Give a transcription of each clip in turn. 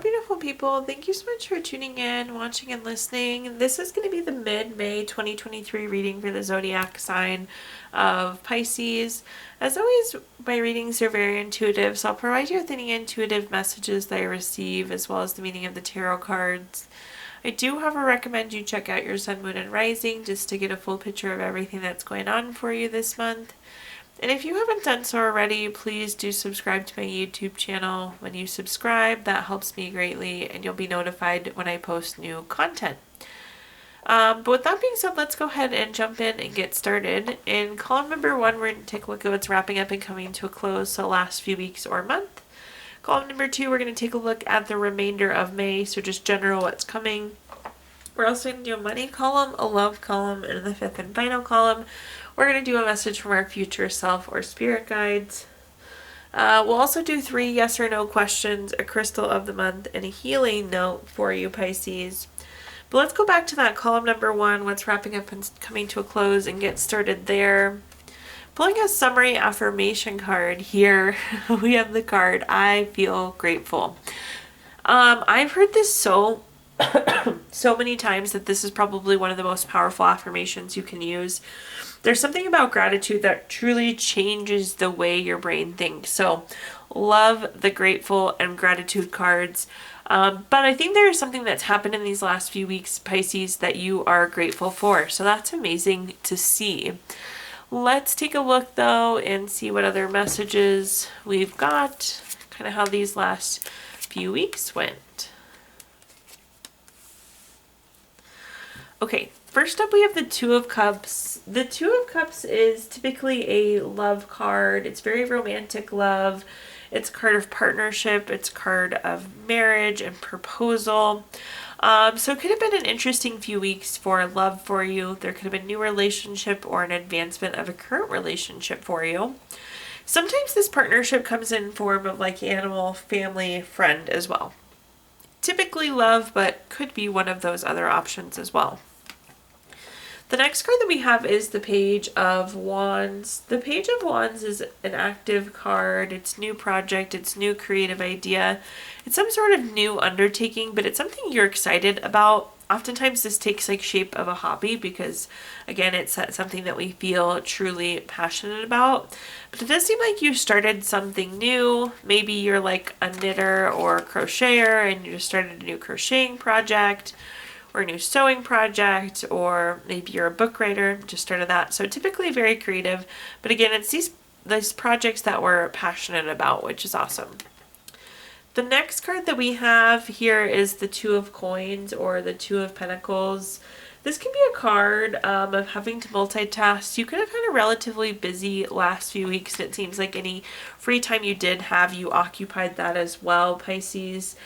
beautiful people. Thank you so much for tuning in, watching, and listening. This is going to be the mid-May 2023 reading for the zodiac sign of Pisces. As always, my readings are very intuitive, so I'll provide you with any intuitive messages that I receive, as well as the meaning of the tarot cards. I do, however, recommend you check out your sun, moon, and rising just to get a full picture of everything that's going on for you this month. And if you haven't done so already, please do subscribe to my YouTube channel. When you subscribe, that helps me greatly, and you'll be notified when I post new content. But with that being said, let's go ahead and jump in and get started. In column number 1, we're going to take a look at what's wrapping up and coming to a close, so last few weeks or month. Column number 2, we're going to take a look at the remainder of May, so just general what's coming. We're also going to do a money column, a love column, and the 5th and final column, we're going to do a message from our future self or spirit guides. We'll also do 3 yes or no questions, a crystal of the month, and a healing note for you, Pisces. But let's go back to that column number 1, what's wrapping up and coming to a close, and get started there. Pulling a summary affirmation card here, we have the card, I feel grateful. I've heard this so many times that this is probably one of the most powerful affirmations you can use. There's something about gratitude that truly changes the way your brain thinks. So love the grateful and gratitude cards. But I think there is something that's happened in these last few weeks, Pisces, that you are grateful for. So that's amazing to see. Let's take a look though and see what other messages we've got, kind of how these last few weeks went. Okay, first up we have the Two of Cups. The Two of Cups is typically a love card. It's very romantic love. It's a card of partnership. It's a card of marriage and proposal. So it could have been an interesting few weeks for love for you. There could have been a new relationship or an advancement of a current relationship for you. Sometimes this partnership comes in form of like animal, family, friend as well. Typically love, but could be one of those other options as well. The next card that we have is the Page of Wands. The Page of Wands is an active card. It's new project. It's new creative idea. It's some sort of new undertaking, but it's something you're excited about. Oftentimes this takes like shape of a hobby because, again, it's something that we feel truly passionate about. But it does seem like you started something new. Maybe you're like a knitter or a crocheter and you just started a new crocheting project, or a new sewing project, or maybe you're a book writer, just started that. So typically very creative, but again, it's these projects that we're passionate about, which is awesome. The next card that we have here is the Two of Coins, or the Two of Pentacles. This can be a card of having to multitask. You could have had a relatively busy last few weeks. It seems like any free time you did have, you occupied that as well, Pisces.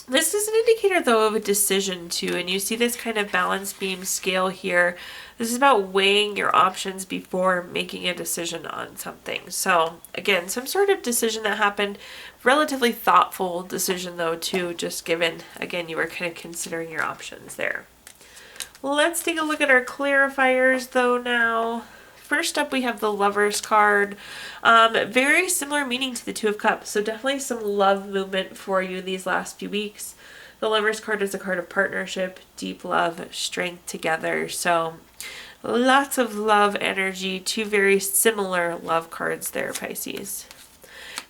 This is an indicator, though, of a decision, too, and you see this kind of balance beam scale here. This is about weighing your options before making a decision on something. So, again, some sort of decision that happened, relatively thoughtful decision, though, too, just given, again, you were kind of considering your options there. Let's take a look at our clarifiers, though, now. First up, we have the Lovers card. Very similar meaning to the Two of Cups, so definitely some love movement for you these last few weeks. The Lovers card is a card of partnership, deep love, strength together. So lots of love energy, 2 very similar love cards there, Pisces.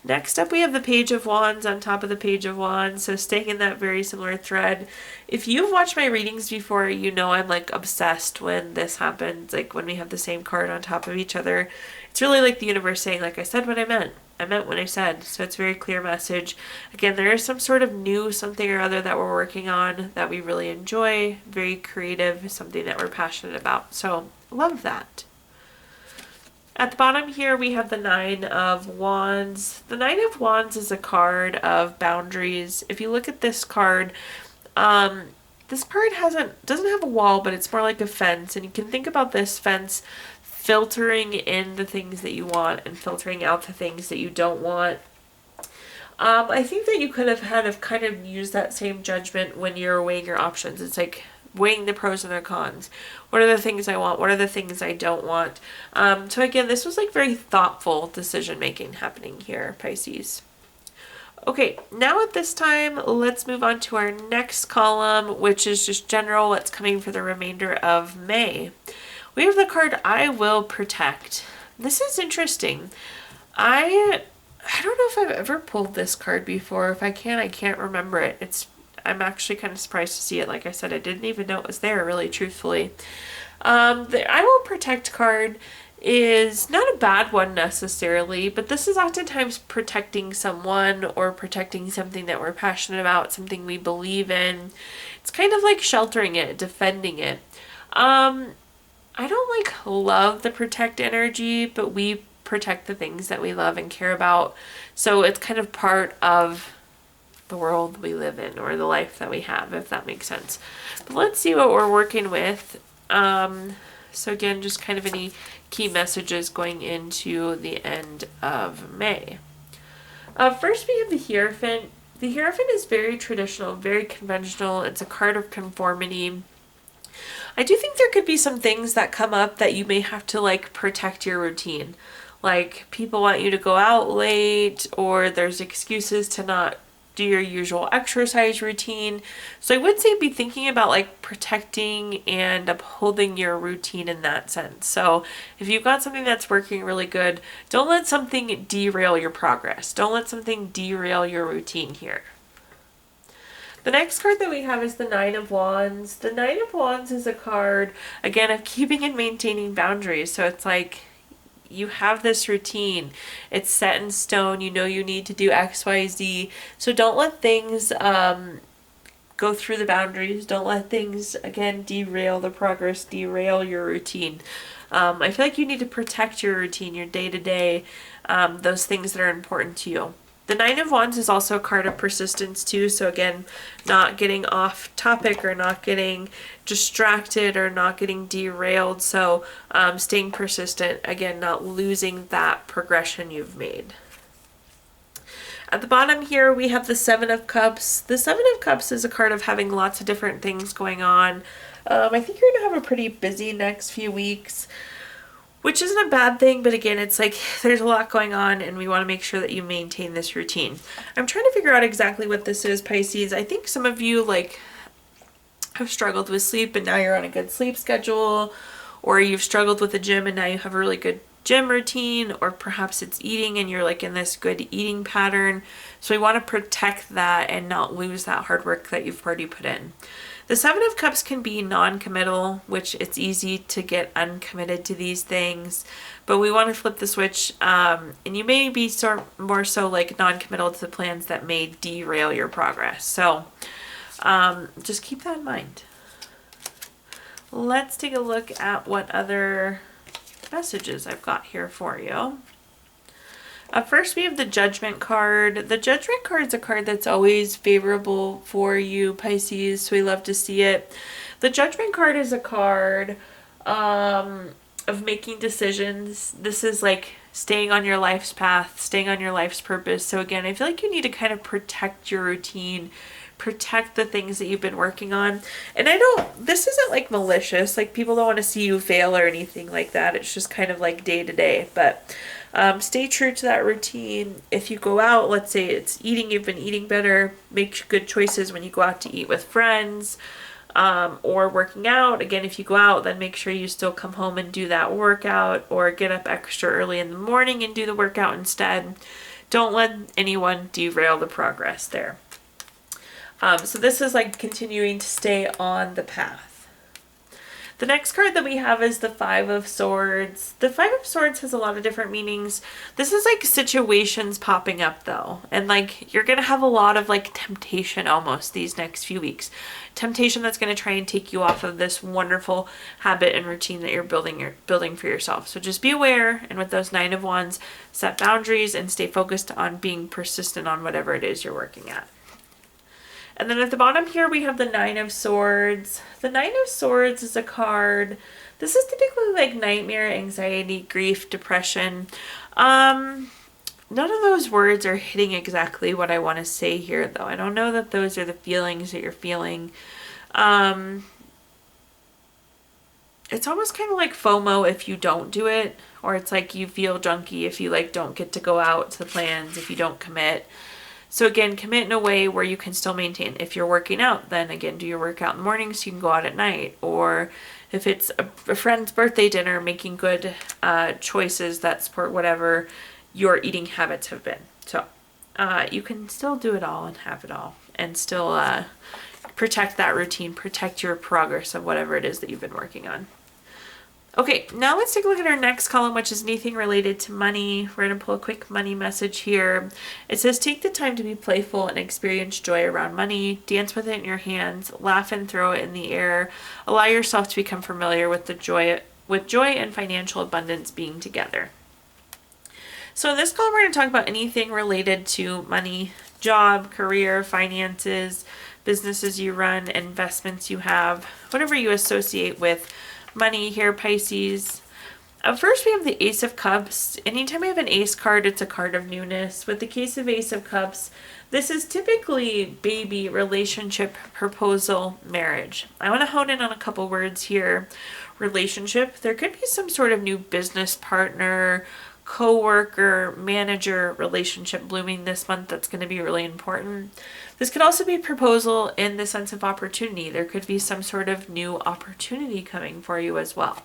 Next up, we have the Page of Wands on top of the Page of Wands, so staying in that very similar thread. If you've watched my readings before, you know I'm like obsessed when this happens, like when we have the same card on top of each other. It's really like the universe saying, like, I said what I meant. I meant what I said. So it's a very clear message. Again, there is some sort of new something or other that we're working on that we really enjoy. Very creative, something that we're passionate about. So love that. At the bottom here, we have the Nine of Wands. The Nine of Wands is a card of boundaries. If you look at this card doesn't have a wall, but it's more like a fence. And you can think about this fence filtering in the things that you want and filtering out the things that you don't want. I think that you could have kind of used that same judgment when you're weighing your options. It's like weighing the pros and the cons. What are the things I want? What are the things I don't want? So again, this was like very thoughtful decision making happening here, Pisces. Okay, now at this time, let's move on to our next column, which is just general what's coming for the remainder of May. We have the card I Will Protect. This is interesting. I don't know if I've ever pulled this card before. If I can, I can't remember it. I'm actually kind of surprised to see it. Like I said, I didn't even know it was there, really, truthfully. The I Will Protect card is not a bad one necessarily, but this is oftentimes protecting someone or protecting something that we're passionate about, something we believe in. It's kind of like sheltering it, defending it. I don't love the protect energy, but we protect the things that we love and care about. So it's kind of part of the world we live in or the life that we have, if that makes sense. But let's see what we're working with. So again, just kind of any key messages going into the end of May. First, we have the Hierophant. The Hierophant is very traditional, very conventional. It's a card of conformity. I do think there could be some things that come up that you may have to protect your routine. Like people want you to go out late, or there's excuses to not do your usual exercise routine. So I would say be thinking about protecting and upholding your routine in that sense. So if you've got something that's working really good, don't let something derail your progress. Don't let something derail your routine here. The next card that we have is the Nine of Wands. The Nine of Wands is a card, again, of keeping and maintaining boundaries. So it's like you have this routine. It's set in stone. You know you need to do X, Y, Z. So don't let things go through the boundaries. Don't let things, again, derail the progress, derail your routine. I feel like you need to protect your routine, your day-to-day, those things that are important to you. The Nine of Wands is also a card of persistence too. So again, not getting off topic or not getting distracted or not getting derailed. So staying persistent, again, not losing that progression you've made. At the bottom here, we have the Seven of Cups. The Seven of Cups is a card of having lots of different things going on. I think you're going to have a pretty busy next few weeks, which isn't a bad thing, but again, it's like there's a lot going on and we want to make sure that you maintain this routine. I'm trying to figure out exactly what this is, Pisces. I think some of you have struggled with sleep and now you're on a good sleep schedule, or you've struggled with the gym and now you have a really good gym routine, or perhaps it's eating and you're in this good eating pattern. So we want to protect that and not lose that hard work that you've already put in. The Seven of Cups can be non-committal, which it's easy to get uncommitted to these things, but we want to flip the switch, and you may be more so non-committal to the plans that may derail your progress. So just keep that in mind. Let's take a look at what other messages I've got here for you. First, we have the Judgment card. The Judgment card is a card that's always favorable for you, Pisces, so we love to see it. The Judgment card is a card of making decisions. This is staying on your life's path, staying on your life's purpose. So again, I feel like you need to kind of protect your routine, protect the things that you've been working on. And this isn't malicious, people don't want to see you fail or anything like that. It's just kind of day to day, but stay true to that routine. If you go out, let's say it's eating, you've been eating better, make good choices when you go out to eat with friends, or working out. Again, if you go out, then make sure you still come home and do that workout, or get up extra early in the morning and do the workout instead. Don't let anyone derail the progress there. So this is continuing to stay on the path. The next card that we have is the Five of Swords. The Five of Swords has a lot of different meanings. This is situations popping up though. And you're going to have a lot of temptation almost these next few weeks. Temptation that's going to try and take you off of this wonderful habit and routine that you're building for yourself. So just be aware, and with those Nine of Wands, set boundaries and stay focused on being persistent on whatever it is you're working at. And then at the bottom here, we have the Nine of Swords. The Nine of Swords is a card. This is typically nightmare, anxiety, grief, depression. None of those words are hitting exactly what I want to say here, though. I don't know that those are the feelings that you're feeling. It's almost kind of like FOMO if you don't do it, or it's you feel junky if you don't get to go out to the plans, if you don't commit. So again, commit in a way where you can still maintain. If you're working out, then again, do your workout in the morning so you can go out at night. Or if it's a friend's birthday dinner, making good choices that support whatever your eating habits have been. So you can still do it all and have it all and still protect that routine, protect your progress of whatever it is that you've been working on. Okay, now let's take a look at our next column, which is anything related to money. We're going to pull a quick money message here. It says, take the time to be playful and experience joy around money. Dance with it in your hands. Laugh and throw it in the air. Allow yourself to become familiar with joy and financial abundance being together. So in this column, we're going to talk about anything related to money, job, career, finances, businesses you run, investments you have, whatever you associate with money here, Pisces. First, we have the Ace of Cups. Anytime we have an Ace card, it's a card of newness. With the case of Ace of Cups, this is typically baby, relationship, proposal, marriage. I want to hone in on a couple words here. Relationship, there could be some sort of new business partner, co-worker, manager relationship blooming this month that's going to be really important. This could also be proposal in the sense of opportunity. There could be some sort of new opportunity coming for you as well.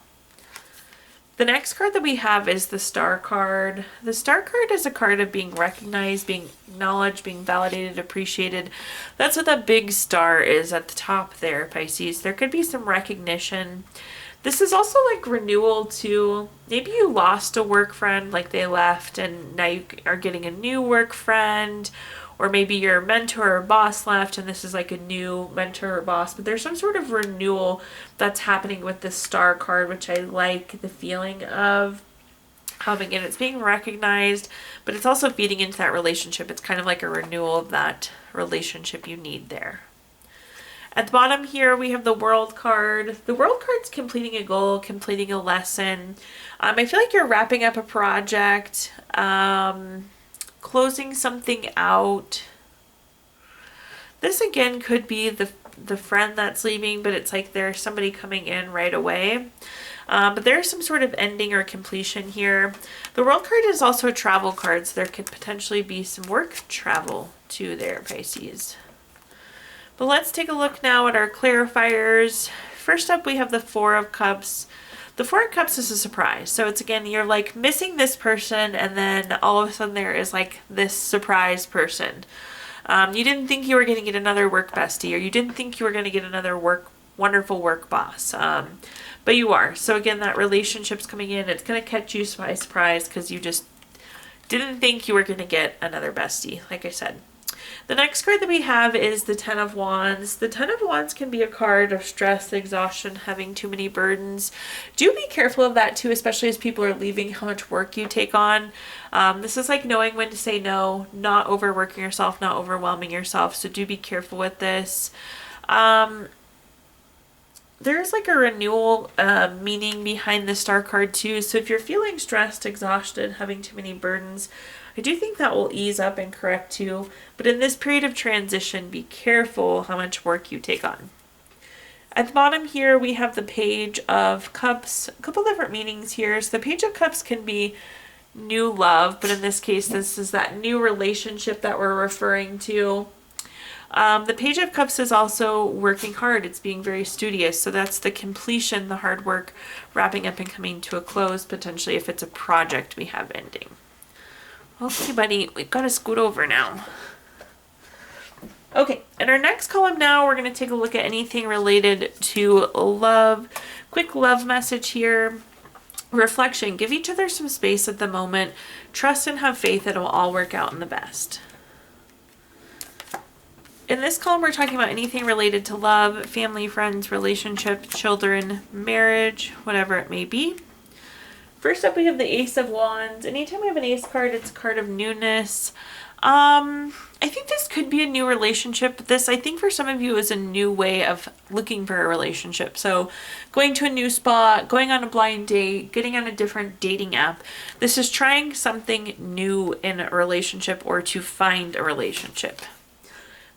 The next card that we have is the Star card. The Star card is a card of being recognized, being acknowledged, being validated, appreciated. That's what that big star is at the top there, Pisces. There could be some recognition. This is also like renewal too. Maybe you lost a work friend, like they left, and now you are getting a new work friend. Or maybe your mentor or boss left and this is like a new mentor or boss. But there's some sort of renewal that's happening with this Star card, which I like the feeling of. Again, it's being recognized, but it's also feeding into that relationship. It's kind of like a renewal of that relationship you need there. At the bottom here, we have the World card. The World card's completing a goal, completing a lesson. I feel like you're wrapping up a project, closing something out. This again could be the friend that's leaving, but it's like there's somebody coming in right away. But there's some sort of ending or completion here. The World card is also a travel card, so there could potentially be some work travel too there, Pisces. But let's take a look now at our clarifiers. First up, we have the Four of Cups. The Four of Cups is a surprise. So it's again, you're like missing this person and then all of a sudden there is like this surprise person. You didn't think you were going to get another work bestie or you didn't think you were going to get another wonderful work boss. But you are. So again, that relationship's coming in. It's going to catch you by surprise because you just didn't think you were going to get another bestie, like I said. The next card that we have is the Ten of Wands. The Ten of Wands can be a card of stress, exhaustion, having too many burdens. Do be careful of that too, especially as people are leaving, how much work you take on. This is like knowing when to say no, not overworking yourself, not overwhelming yourself. So do be careful with this. There's like a renewal meaning behind the Star card too. So if you're feeling stressed, exhausted, having too many burdens, I do think that will ease up and correct too. But in this period of transition, be careful how much work you take on. At the bottom here, we have the Page of Cups. A couple different meanings here. So the Page of Cups can be new love, but in this case, this is that new relationship that we're referring to. The Page of Cups is also working hard. It's being very studious. So that's the completion, the hard work, wrapping up and coming to a close, potentially if it's a project we have ending. Okay, buddy, we've got to scoot over now. Okay, in our next column now, we're going to take a look at anything related to love. Quick love message here. Reflection. Give each other some space at the moment. Trust and have faith that it will all work out in the best. In this column, we're talking about anything related to love, family, friends, relationship, children, marriage, whatever it may be. First up, we have the Ace of Wands. Anytime we have an Ace card, it's a card of newness. I think this could be a new relationship. This, I think for some of you, is a new way of looking for a relationship. So going to a new spot, going on a blind date, getting on a different dating app. This is trying something new in a relationship or to find a relationship.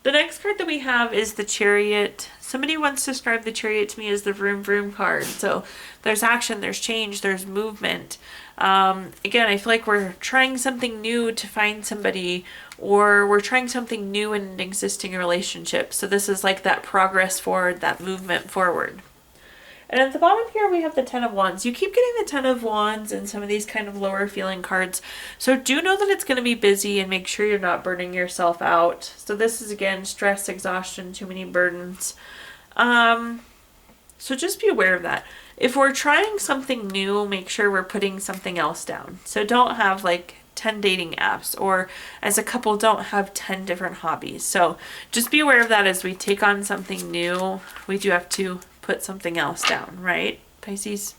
The next card that we have is the Chariot. Somebody once described the Chariot to me as the vroom vroom card. So there's action, there's change, there's movement. Again, I feel like we're trying something new to find somebody, or we're trying something new in an existing relationship. So this is like that progress forward, that movement forward. And at the bottom here, we have the Ten of Wands. You keep getting the Ten of Wands in some of these kind of lower feeling cards. So do know that it's going to be busy, and make sure you're not burning yourself out. So this is, again, stress, exhaustion, too many burdens. So just be aware of that. If we're trying something new, make sure we're putting something else down. So don't have like 10 dating apps, or as a couple, don't have 10 different hobbies. So just be aware of that. As we take on something new, we do have to put something else down, right, Pisces?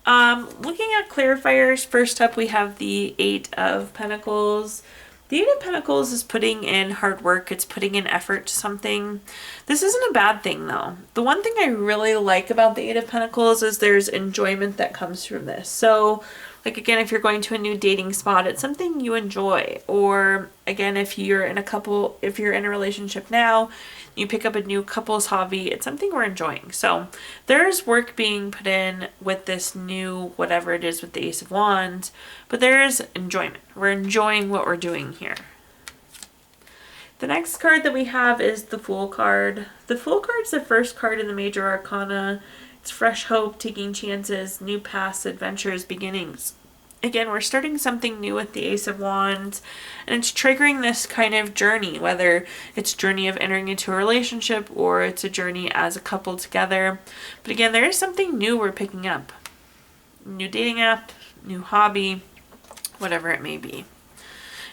Looking at clarifiers, first up we have the Eight of Pentacles. The Eight of Pentacles is putting in hard work. It's putting in effort to something. This isn't a bad thing, though. The one thing I really like about the Eight of Pentacles is there's enjoyment that comes from this. So, like, again, if you're going to a new dating spot, it's something you enjoy. Or, again, if you're in a relationship now, you pick up a new couple's hobby, it's something we're enjoying. So there's work being put in with this new whatever it is with the Ace of Wands, but there's enjoyment. We're enjoying what we're doing here. The next card that we have is the Fool card. The Fool card is the first card in the Major Arcana. It's fresh hope, taking chances, new paths, adventures, beginnings. Again, we're starting something new with the Ace of Wands, and it's triggering this kind of journey, whether it's a journey of entering into a relationship or it's a journey as a couple together. But again, there is something new we're picking up. New dating app, new hobby, whatever it may be.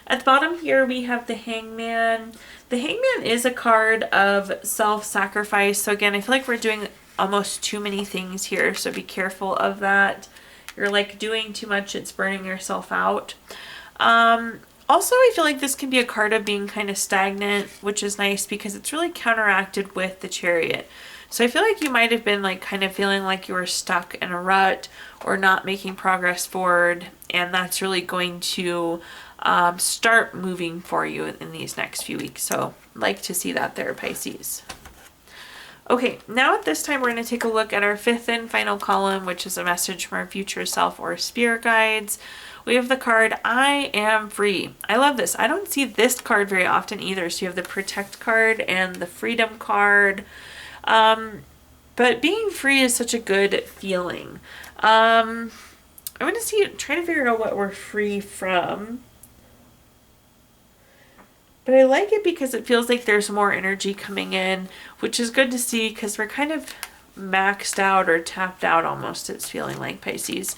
At the bottom here, we have the Hangman. The Hangman is a card of self-sacrifice. So again, I feel like we're doing almost too many things here, so be careful of that. You're like doing too much, it's burning yourself out. Also, I feel like this can be a card of being kind of stagnant, which is nice because it's really counteracted with the Chariot. So I feel like you might have been like kind of feeling like you were stuck in a rut or not making progress forward, and that's really going to start moving for you in these next few weeks. So like to see that there, Pisces. Okay, now at this time, we're going to take a look at our fifth and final column, which is a message from our future self or spirit guides. We have the card, I am free. I love this. I don't see this card very often either. So you have the protect card and the freedom card. But being free is such a good feeling. I'm going to try to figure out what we're free from. But I like it because it feels like there's more energy coming in, which is good to see because we're kind of maxed out or tapped out almost, it's feeling like, Pisces.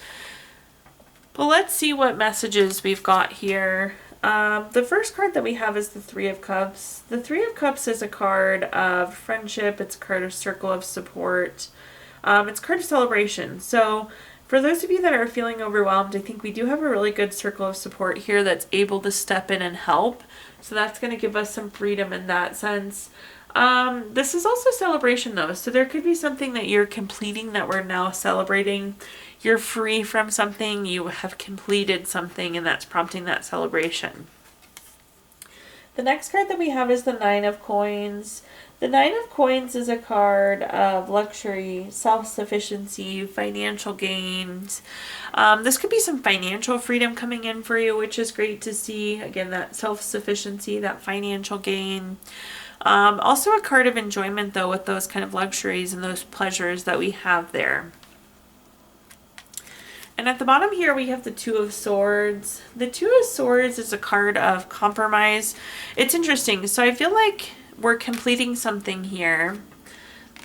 But let's see what messages we've got here. The first card that we have is the Three of Cups. The Three of Cups is a card of friendship. It's a card of circle of support. It's a card of celebration. So for those of you that are feeling overwhelmed, I think we do have a really good circle of support here that's able to step in and help. So that's going to give us some freedom in that sense. This is also celebration though. So there could be something that you're completing that we're now celebrating. You're free from something, you have completed something, and that's prompting that celebration. The next card that we have is the Nine of Coins. The Nine of Coins is a card of luxury, self-sufficiency, financial gains. This could be some financial freedom coming in for you, which is great to see. Again, that self-sufficiency, that financial gain. Also a card of enjoyment, though, with those kind of luxuries and those pleasures that we have there. And at the bottom here, we have the Two of Swords. The Two of Swords is a card of compromise. It's interesting. So I feel like we're completing something here.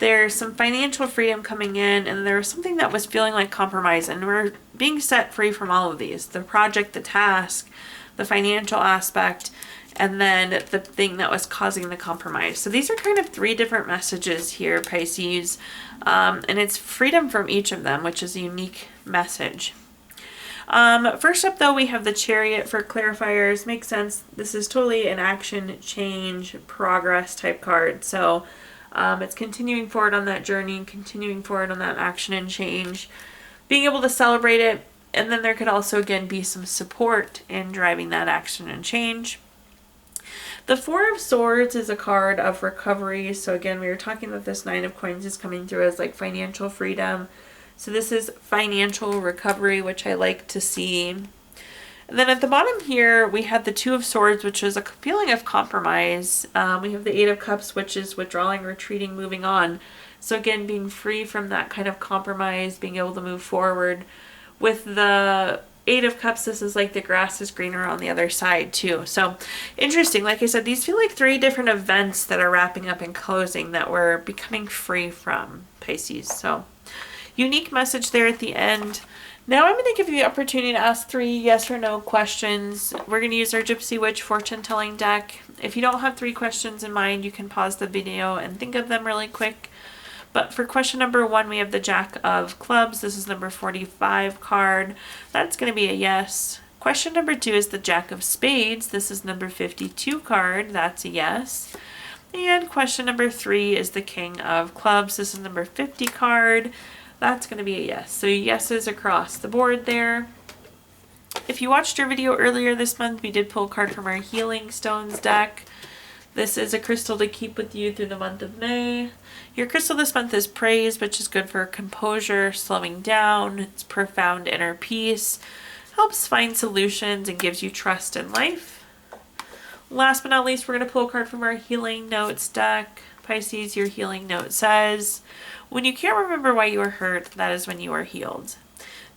There's some financial freedom coming in, and there's something that was feeling like compromise, and we're being set free from all of these. The project, the task, the financial aspect, and then the thing that was causing the compromise. So these are kind of three different messages here, Pisces, and it's freedom from each of them, which is a unique message. First up, though, we have the Chariot for clarifiers. Makes sense. This is totally an action, change, progress type card. So it's continuing forward on that journey, continuing forward on that action and change, being able to celebrate it. And then there could also, again, be some support in driving that action and change. The Four of Swords is a card of recovery. So again, we were talking about this Nine of Coins is coming through as like financial freedom. So this is financial recovery, which I like to see. And then at the bottom here, we have the Two of Swords, which is a feeling of compromise. We have the Eight of Cups, which is withdrawing, retreating, moving on. So again, being free from that kind of compromise, being able to move forward. With the Eight of Cups, this is like the grass is greener on the other side too. So interesting. Like I said, these feel like three different events that are wrapping up and closing that we're becoming free from, Pisces. So unique message there at the end. Now I'm going to give you the opportunity to ask 3 yes or no questions. We're going to use our Gypsy Witch fortune telling deck. If you don't have 3 questions in mind, you can pause the video and think of them really quick. But for question number 1, we have the Jack of Clubs. This is number 45 card. That's going to be a yes. Question number 2 is the Jack of Spades. This is number 52 card. That's a yes. And question number 3 is the King of Clubs. This is number 50 card. That's going to be a yes. So yeses across the board there. If you watched our video earlier this month, we did pull a card from our Healing Stones deck. This is a crystal to keep with you through the month of May. Your crystal this month is Praise, which is good for composure, slowing down. It's profound inner peace, helps find solutions, and gives you trust in life. Last but not least, we're going to pull a card from our Healing Notes deck. Pisces, your healing note says, when you can't remember why you were hurt, that is when you are healed.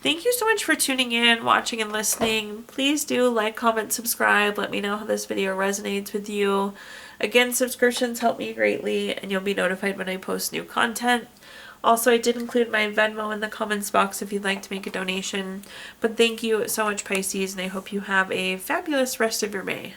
Thank you so much for tuning in, watching, and listening. Please do like, comment, subscribe. Let me know how this video resonates with you. Again, subscriptions help me greatly, and you'll be notified when I post new content. Also, I did include my Venmo in the comments box if you'd like to make a donation. But thank you so much, Pisces, and I hope you have a fabulous rest of your May.